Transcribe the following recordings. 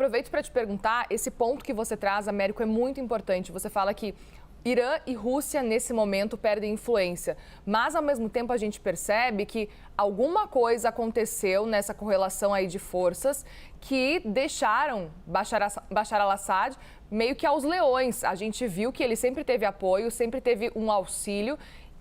aproveito para te perguntar, esse ponto que você traz, Américo, é muito importante. Você fala que Irã e Rússia, nesse momento, perdem influência. Mas, ao mesmo tempo, a gente percebe que alguma coisa aconteceu nessa correlação aí de forças que deixaram Bashar al-Assad meio que aos leões. A gente viu que ele sempre teve apoio, sempre teve um auxílio.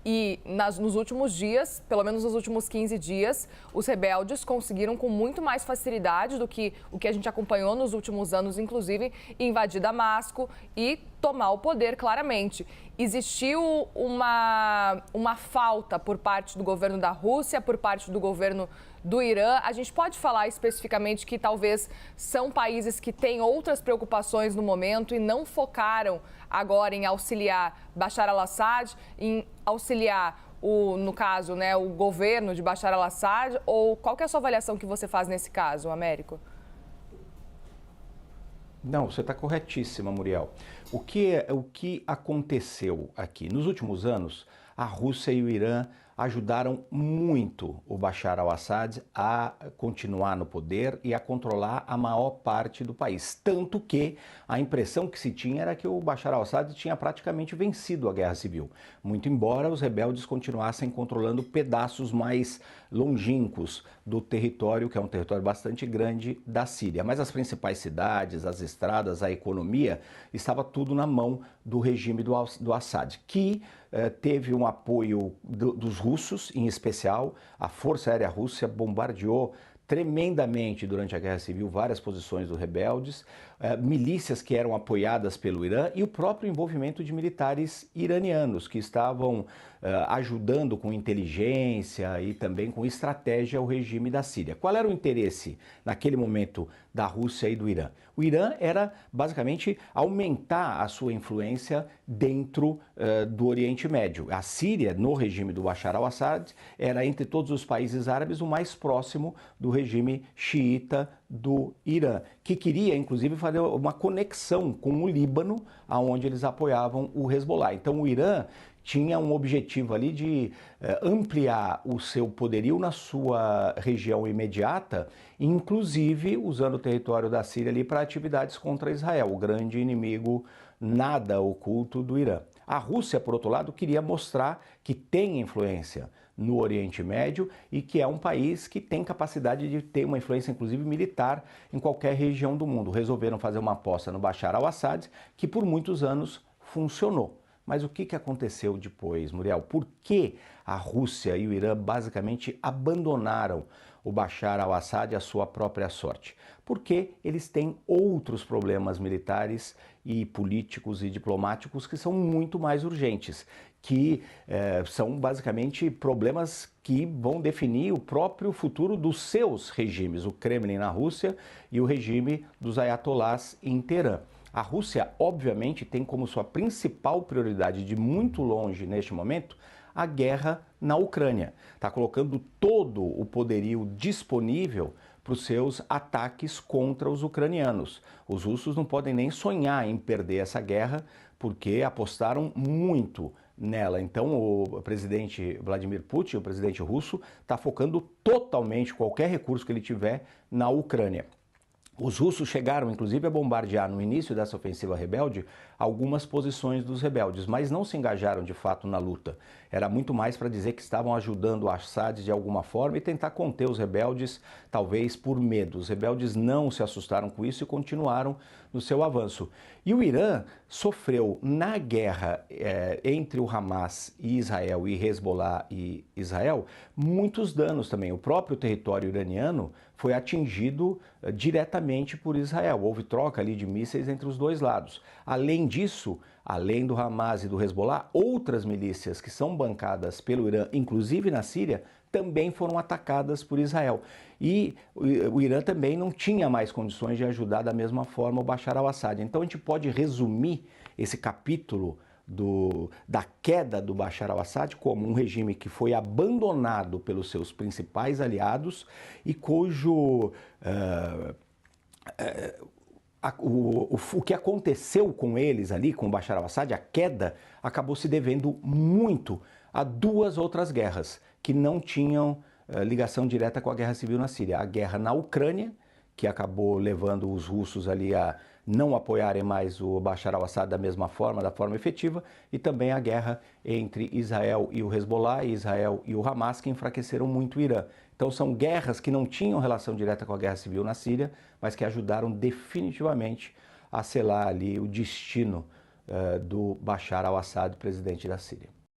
E nos últimos dias, pelo menos nos últimos 15 dias, os rebeldes conseguiram com muito mais facilidade do que o que a gente acompanhou nos últimos anos, inclusive, invadir Damasco e tomar o poder claramente. Existiu uma falta por parte do governo da Rússia, por parte do governo do Irã. A gente pode falar especificamente que talvez são países que têm outras preocupações no momento e não focaram agora em auxiliar Bashar al-Assad, em auxiliar, no caso, né, o governo de Bashar al-Assad? Ou qual que é a sua avaliação que você faz nesse caso, Américo? Não, você está corretíssima, Muriel. O que aconteceu aqui? Nos últimos anos, a Rússia e o Irã ajudaram muito o Bashar al-Assad a continuar no poder e a controlar a maior parte do país. Tanto que a impressão que se tinha era que o Bashar al-Assad tinha praticamente vencido a guerra civil. Muito embora os rebeldes continuassem controlando pedaços mais longínquos do território, que é um território bastante grande, da Síria. Mas as principais cidades, as estradas, a economia, estava tudo na mão do regime do Assad, que teve um apoio dos russos, em especial. A Força Aérea Russa bombardeou tremendamente durante a Guerra Civil várias posições dos rebeldes, milícias que eram apoiadas pelo Irã e o próprio envolvimento de militares iranianos que estavam ajudando com inteligência e também com estratégia o regime da Síria. Qual era o interesse naquele momento da Rússia e do Irã? O Irã era basicamente aumentar a sua influência dentro do Oriente Médio. A Síria, no regime do Bashar al-Assad, era entre todos os países árabes o mais próximo do regime xiita do Irã, que queria inclusive fazer uma conexão com o Líbano, aonde eles apoiavam o Hezbollah. Então o Irã tinha um objetivo ali de ampliar o seu poderio na sua região imediata, inclusive usando o território da Síria ali para atividades contra Israel, o grande inimigo nada oculto do Irã. A Rússia, por outro lado, queria mostrar que tem influência no Oriente Médio e que é um país que tem capacidade de ter uma influência, inclusive militar, em qualquer região do mundo. Resolveram fazer uma aposta no Bashar al-Assad, que por muitos anos funcionou. Mas o que aconteceu depois, Muriel? Por que a Rússia e o Irã basicamente abandonaram o Bashar al-Assad à sua própria sorte? Porque eles têm outros problemas militares e políticos e diplomáticos que são muito mais urgentes, que são basicamente problemas que vão definir o próprio futuro dos seus regimes, o Kremlin na Rússia e o regime dos ayatolás em Teherã. A Rússia, obviamente, tem como sua principal prioridade de muito longe neste momento a guerra na Ucrânia. Está colocando todo o poderio disponível para os seus ataques contra os ucranianos. Os russos não podem nem sonhar em perder essa guerra porque apostaram muito nela. Então o presidente Vladimir Putin, o presidente russo, está focando totalmente qualquer recurso que ele tiver na Ucrânia. Os russos chegaram, inclusive, a bombardear no início dessa ofensiva rebelde algumas posições dos rebeldes, mas não se engajaram de fato na luta. Era muito mais para dizer que estavam ajudando o Assad de alguma forma e tentar conter os rebeldes, talvez por medo. Os rebeldes não se assustaram com isso e continuaram no seu avanço. E o Irã sofreu na guerra entre o Hamas e Israel e Hezbollah e Israel muitos danos também. O próprio território iraniano foi atingido diretamente por Israel. Houve troca ali de mísseis entre os dois lados. Além disso, além do Hamas e do Hezbollah, outras milícias que são bancadas pelo Irã, inclusive na Síria, também foram atacadas por Israel. E o Irã também não tinha mais condições de ajudar da mesma forma o Bashar al-Assad. Então a gente pode resumir esse capítulo da queda do Bashar al-Assad como um regime que foi abandonado pelos seus principais aliados e cujo o que aconteceu com eles ali, com o Bashar al-Assad, a queda, acabou se devendo muito a duas outras guerras que não tinham ligação direta com a guerra civil na Síria. A guerra na Ucrânia, que acabou levando os russos ali a não apoiarem mais o Bashar al-Assad da mesma forma, da forma efetiva, e também a guerra entre Israel e o Hezbollah, Israel e o Hamas, que enfraqueceram muito o Irã. Então são guerras que não tinham relação direta com a guerra civil na Síria, mas que ajudaram definitivamente a selar ali o destino do Bashar al-Assad, presidente da Síria.